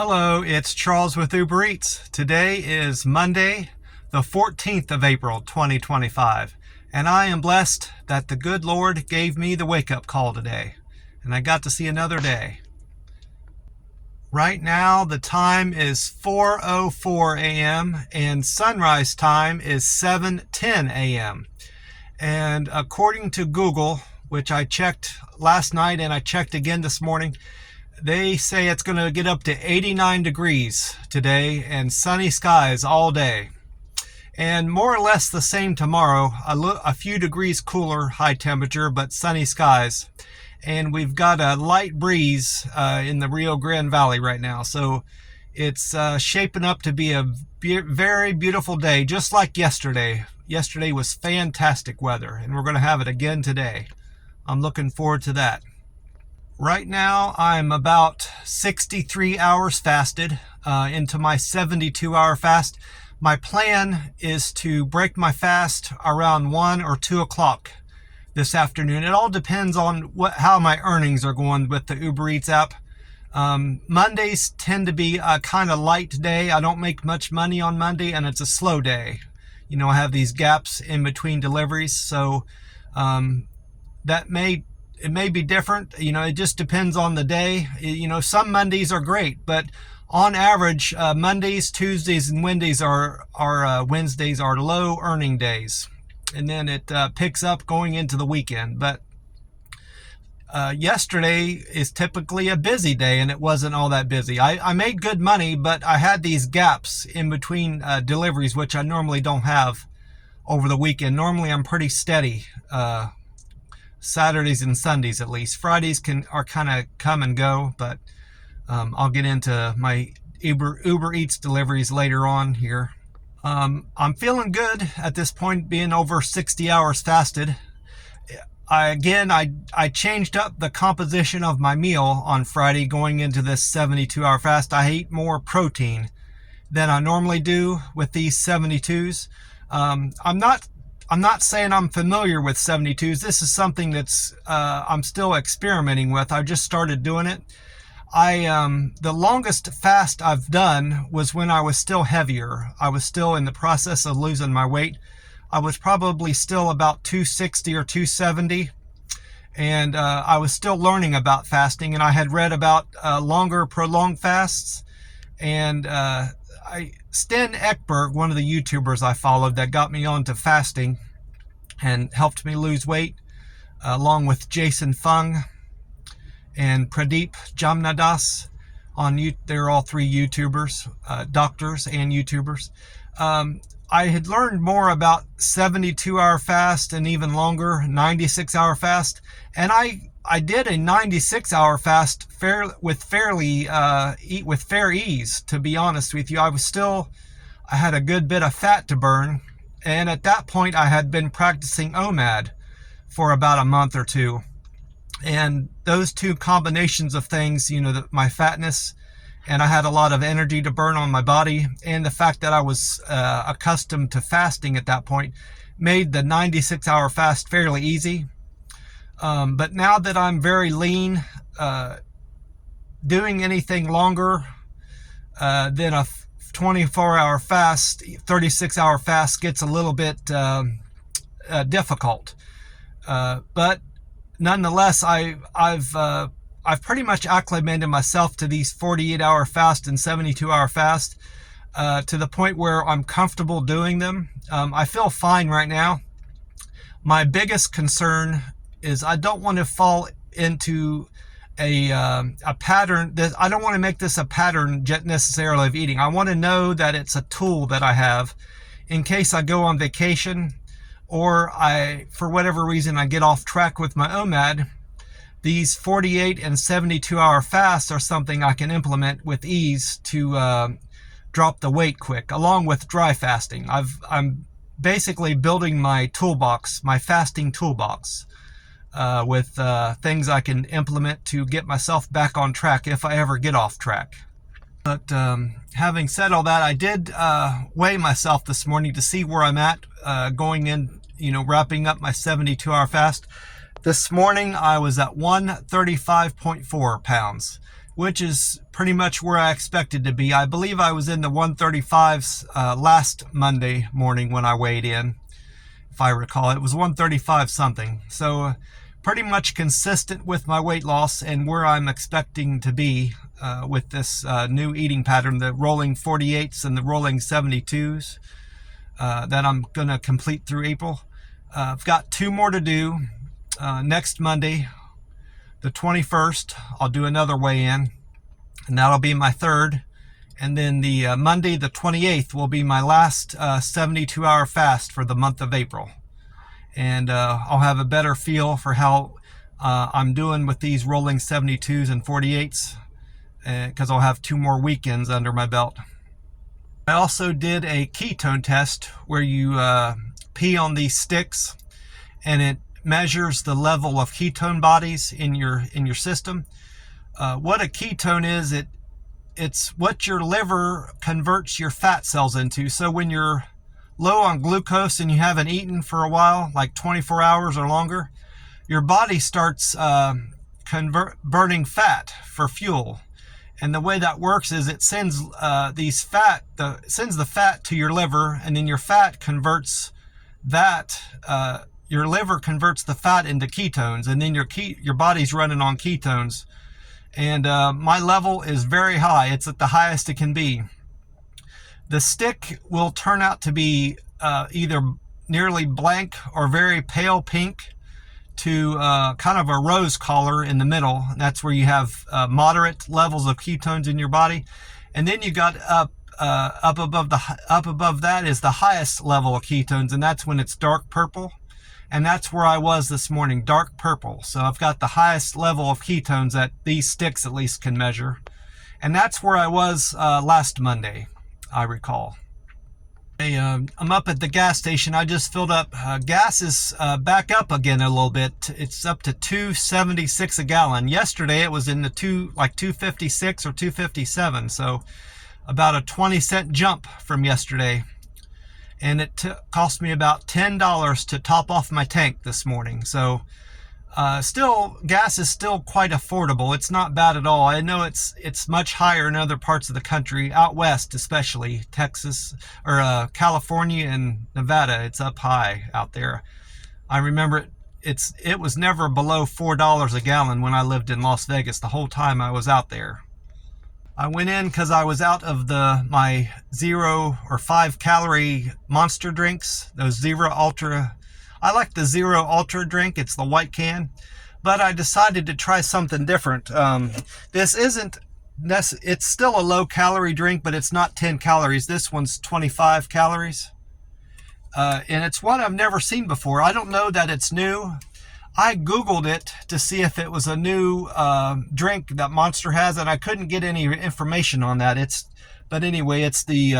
Hello, it's Charles with Uber Eats. Today is Monday, the 14th of April, 2025, and I am blessed that the good Lord gave me the wake-up call today, and I got to see another day. Right now, the time is 4:04 a.m., and sunrise time is 7:10 a.m. And according to Google, which I checked last night and I checked again this morning, they say it's going to get up to 89 degrees today and sunny skies all day. And more or less the same tomorrow, a few degrees cooler, high temperature, but sunny skies. And we've got a light breeze in the Rio Grande Valley right now. So it's shaping up to be a very beautiful day, just like yesterday. Yesterday was fantastic weather, and we're going to have it again today. I'm looking forward to that. Right now, I'm about 63 hours fasted into my 72-hour fast. My plan is to break my fast around 1 or 2 o'clock this afternoon. It all depends on how my earnings are going with the Uber Eats app. Mondays tend to be a kind of light day. I don't make much money on Monday, and it's a slow day. You know, I have these gaps in between deliveries, so it may be different. You know, it just depends on the day. You know, some Mondays are great, but on average, Mondays, Tuesdays, and Wednesdays are low earning days, and then it picks up going into the weekend. But yesterday is typically a busy day, and it wasn't all that busy. I made good money, but I had these gaps in between deliveries, which I normally don't have over the weekend. Normally, I'm pretty steady. Saturdays and Sundays, at least. Fridays are kind of come and go, but I'll get into my Uber Eats deliveries later on here. I'm feeling good at this point, being over 60 hours fasted. I changed up the composition of my meal on Friday going into this 72-hour fast. I ate more protein than I normally do with these 72s. I'm not saying I'm familiar with 72s. This is something that's I'm still experimenting with. I just started doing it. The longest fast I've done was when I was still heavier. I was still in the process of losing my weight. I was probably still about 260 or 270, and I was still learning about fasting, and I had read about longer prolonged fasts, and Sten Ekberg, one of the YouTubers I followed that got me onto fasting and helped me lose weight, along with Jason Fung and Pradeep Jamnadas. They're all three YouTubers, doctors and YouTubers. I had learned more about 72-hour fast and even longer 96-hour fast, and I did a 96-hour fast with fair ease, to be honest with you. I had a good bit of fat to burn, and at that point I had been practicing OMAD for about a month or two, and those two combinations of things, you know, my fatness, and I had a lot of energy to burn on my body, and the fact that I was accustomed to fasting at that point made the 96-hour fast fairly easy. But now that I'm very lean, doing anything longer than a 24-hour fast, 36-hour fast gets a little bit difficult. But nonetheless, I've pretty much acclimated myself to these 48-hour fast and 72-hour fast to the point where I'm comfortable doing them. I feel fine right now. My biggest concern is I don't want to fall into a pattern. I don't want to make this a pattern necessarily of eating. I want to know that it's a tool that I have in case I go on vacation or for whatever reason, I get off track with my OMAD. These 48 and 72-hour fasts are something I can implement with ease to drop the weight quick, along with dry fasting. I'm basically building my toolbox, my fasting toolbox, with things I can implement to get myself back on track if I ever get off track. But having said all that, I did weigh myself this morning to see where I'm at going in, wrapping up my 72-hour fast. This morning I was at 135.4 pounds, which is pretty much where I expected to be. I believe I was in the 135s last Monday morning when I weighed in. If I recall, it was 135 something. So pretty much consistent with my weight loss and where I'm expecting to be with this new eating pattern, the rolling 48s and the rolling 72s that I'm going to complete through April. I've got 2 more to do. Next Monday, the 21st, I'll do another weigh-in, and that'll be my 3rd. And then the Monday, the 28th, will be my last 72-hour fast for the month of April. And I'll have a better feel for how I'm doing with these rolling 72s and 48s, because I'll have 2 more weekends under my belt. I also did a ketone test where you pee on these sticks, and it measures the level of ketone bodies in your system. What a ketone is, it's what your liver converts your fat cells into. So when you're low on glucose and you haven't eaten for a while, like 24 hours or longer, your body starts burning fat for fuel. And the way that works is it sends the fat to your liver, and then your fat converts that. Your liver converts the fat into ketones, and then your body's running on ketones. And my level is very high. It's at the highest it can be. The stick will turn out to be either nearly blank or very pale pink to kind of a rose color in the middle. That's where you have moderate levels of ketones in your body. And then you got up above that is the highest level of ketones, and that's when it's dark purple. And that's where I was this morning, dark purple. So I've got the highest level of ketones that these sticks at least can measure. And that's where I was last Monday, I recall. I'm up at the gas station. I just filled up. Gas is back up again a little bit. It's up to $2.76 a gallon. Yesterday it was in the $2.56 or $2.57. So about a 20-cent jump from yesterday. And it cost me about $10 to top off my tank this morning. So still, gas is still quite affordable. It's not bad at all. I know it's much higher in other parts of the country, out west especially, Texas or California and Nevada. It's up high out there. I remember it was never below $4 a gallon when I lived in Las Vegas the whole time I was out there. I went in because I was out of my 0 or 5 calorie Monster drinks, those Zero Ultra. I like the Zero Ultra drink. It's the white can, but I decided to try something different. This it's still a low calorie drink, but it's not 10 calories. This one's 25 calories. And it's one I've never seen before. I don't know that it's new. I Googled it to see if it was a new drink that Monster has, and I couldn't get any information on that. But anyway, it's the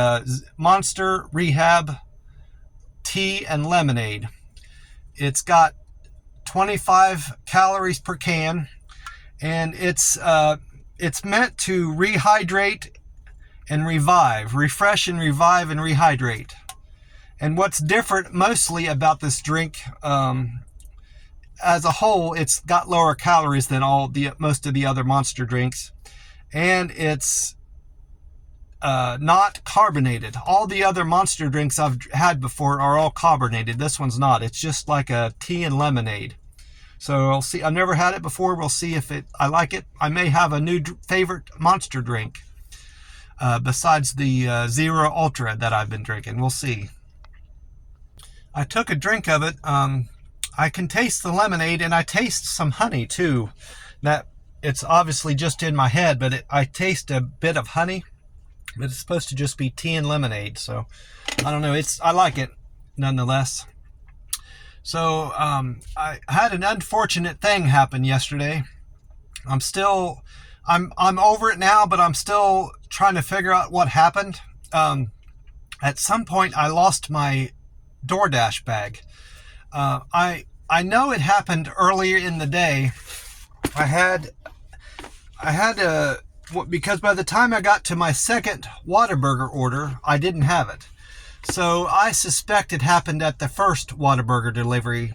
Monster Rehab tea and lemonade. It's got 25 calories per can, and it's meant to rehydrate and revive, refresh and revive and rehydrate. And what's different mostly about this drink, as a whole, it's got lower calories than most of the other Monster drinks, and it's not carbonated. All the other Monster drinks I've had before are all carbonated. This one's not. It's just like a tea and lemonade. So I'll see. I've never had it before. We'll see if I like it. I may have a new favorite Monster drink besides the Zero Ultra that I've been drinking. We'll see. I took a drink of it. I can taste the lemonade, and I taste some honey too. That it's obviously just in my head, but I taste a bit of honey. But it's supposed to just be tea and lemonade, so I don't know. I like it nonetheless. So I had an unfortunate thing happen yesterday. I'm over it now, but I'm still trying to figure out what happened. At some point, I lost my DoorDash bag. I know it happened earlier in the day. I had because by the time I got to my second Whataburger order, I didn't have it. So I suspect it happened at the first Whataburger delivery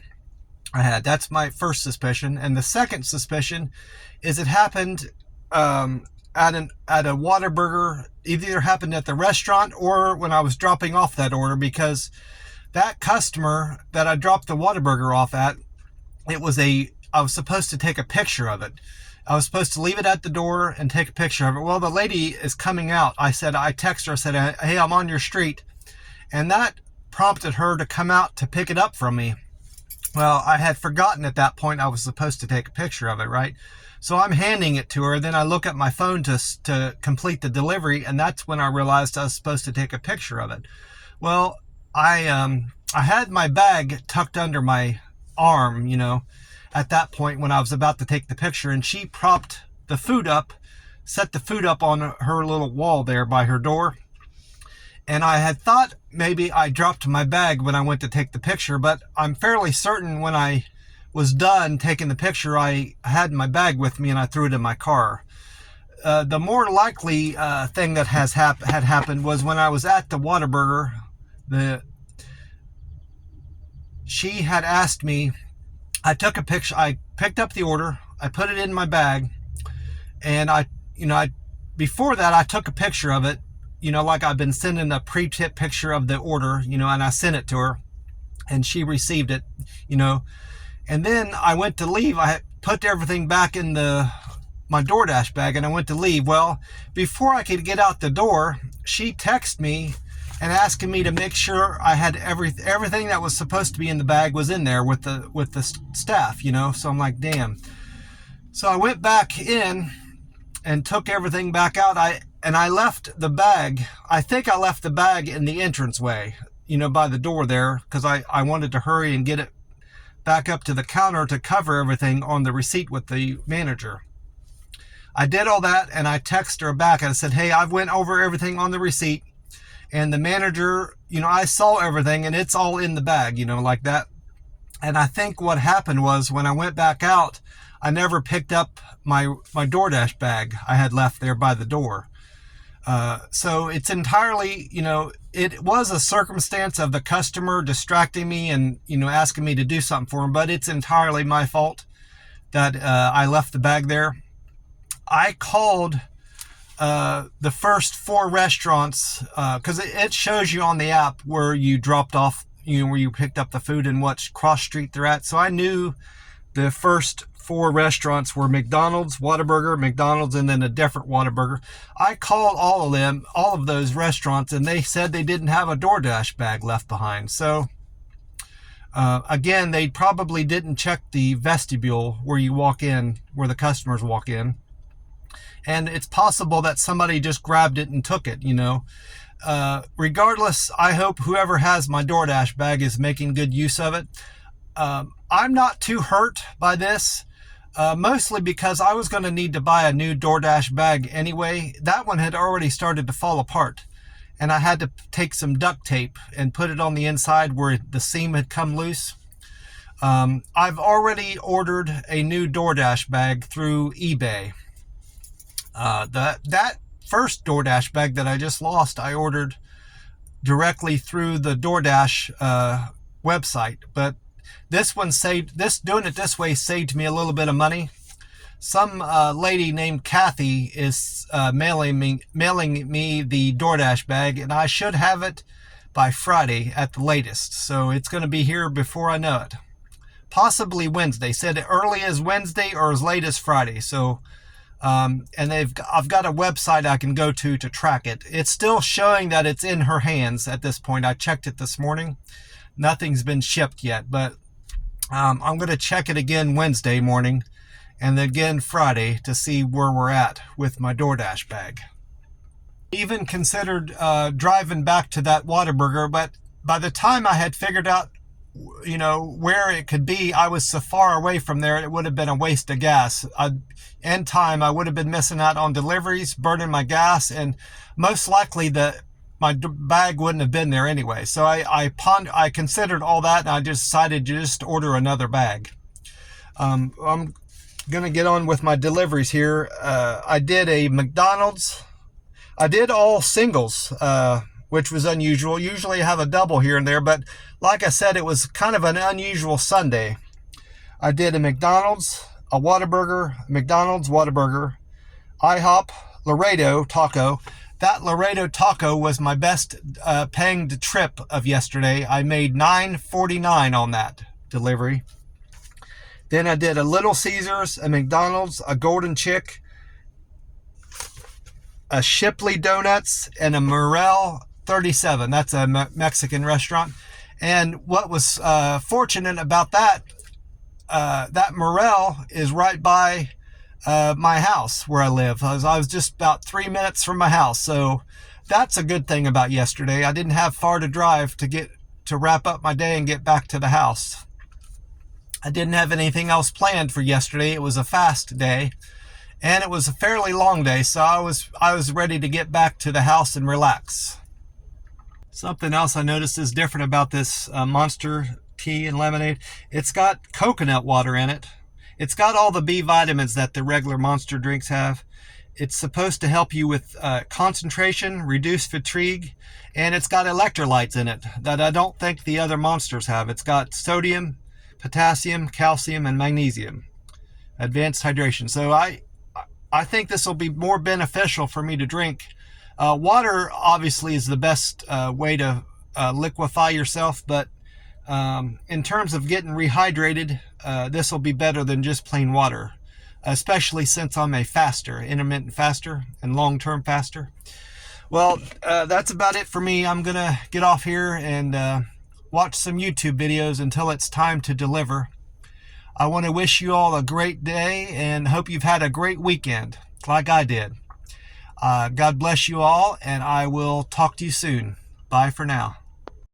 I had. That's my first suspicion. And the second suspicion is it happened at a Whataburger. It either happened at the restaurant or when I was dropping off that order, because that customer that I dropped the Whataburger off at, I was supposed to take a picture of it. I was supposed to leave it at the door and take a picture of it. Well, the lady is coming out. I texted her, I said, hey, I'm on your street. And that prompted her to come out to pick it up from me. Well, I had forgotten at that point I was supposed to take a picture of it, right? So I'm handing it to her. Then I look at my phone to complete the delivery, and that's when I realized I was supposed to take a picture of it. Well, I had my bag tucked under my arm, at that point when I was about to take the picture, and she propped the food up, set the food up on her little wall there by her door. And I had thought maybe I dropped my bag when I went to take the picture, but I'm fairly certain when I was done taking the picture, I had my bag with me and I threw it in my car. The more likely thing that had happened was when I was at the Whataburger. She had asked me, I took a picture, I picked up the order, I put it in my bag, and before that I took a picture of it, like I've been sending a pre-tip picture of the order, and I sent it to her, and she received it, and then I went to leave. I put everything back in my DoorDash bag, and I went to leave. Well, before I could get out the door, she texted me and asking me to make sure I had everything that was supposed to be in the bag was in there with the staff, So I'm like, damn. So I went back in and took everything back out. I left the bag. I think I left the bag in the entranceway, by the door there, because I wanted to hurry and get it back up to the counter to cover everything on the receipt with the manager. I did all that, and I texted her back and I said, hey, I've went over everything on the receipt, and the manager, I saw everything and it's all in the bag, like that. And I think what happened was when I went back out, I never picked up my DoorDash bag I had left there by the door. So it's entirely, it was a circumstance of the customer distracting me and, asking me to do something for him, but it's entirely my fault that I left the bag there. I called the first 4 restaurants, because it shows you on the app where you dropped off, where you picked up the food and what cross street they're at. So I knew the first 4 restaurants were McDonald's, Whataburger, McDonald's, and then a different Whataburger. I called all of those restaurants, and they said they didn't have a DoorDash bag left behind. So again, they probably didn't check the vestibule where you walk in, where the customers walk in. And it's possible that somebody just grabbed it and took it, Regardless, I hope whoever has my DoorDash bag is making good use of it. I'm not too hurt by this, mostly because I was going to need to buy a new DoorDash bag anyway. That one had already started to fall apart, and I had to take some duct tape and put it on the inside where the seam had come loose. I've already ordered a new DoorDash bag through eBay. That first DoorDash bag that I just lost, I ordered directly through the DoorDash website, but doing it this way saved me a little bit of money. Some lady named Kathy is mailing me the DoorDash bag, and I should have it by Friday at the latest. So it's going to be here before I know it. Possibly Wednesday. Said early as Wednesday or as late as Friday. So and I've got a website I can go to track it. It's still showing that it's in her hands at this point. I checked it this morning. Nothing's been shipped yet, but I'm going to check it again Wednesday morning and then again Friday to see where we're at with my DoorDash bag. Even considered driving back to that Whataburger, but by the time I had figured out where it could be, I was so far away from there, it would have been a waste of gas. And time, I would have been missing out on deliveries, burning my gas, and most likely my bag wouldn't have been there anyway. So I considered all that, and I just decided to just order another bag. I'm going to get on with my deliveries here. I did a McDonald's. I did all singles, which was unusual. Usually I have a double here and there, but like I said, it was kind of an unusual Sunday. I did a McDonald's, a Whataburger, McDonald's, Whataburger, IHOP, Laredo taco. That Laredo taco was my best paying trip of yesterday. I made $9.49 on that delivery. Then I did a Little Caesars, a McDonald's, a Golden Chick, a Shipley Donuts, and a Morel 37. That's a Mexican restaurant. And what was fortunate about that, that Morel is right by my house where I live. I was just about 3 minutes from my house. So that's a good thing about yesterday. I didn't have far to drive to wrap up my day and get back to the house. I didn't have anything else planned for yesterday. It was a fast day, and it was a fairly long day, so I was ready to get back to the house and relax. Something else I noticed is different about this Monster tea and lemonade. It's got coconut water in it. It's got all the B vitamins that the regular Monster drinks have. It's supposed to help you with concentration, reduce fatigue, and it's got electrolytes in it that I don't think the other Monsters have. It's got sodium, potassium, calcium, and magnesium. Advanced hydration. So I think this will be more beneficial for me to drink. Water obviously is the best way to liquefy yourself, but in terms of getting rehydrated, this will be better than just plain water, especially since I'm a faster, intermittent faster and long-term faster. Well, that's about it for me. I'm gonna get off here and watch some YouTube videos until it's time to deliver. I want to wish you all a great day and hope you've had a great weekend like I did. God bless you all, and I will talk to you soon. Bye for now.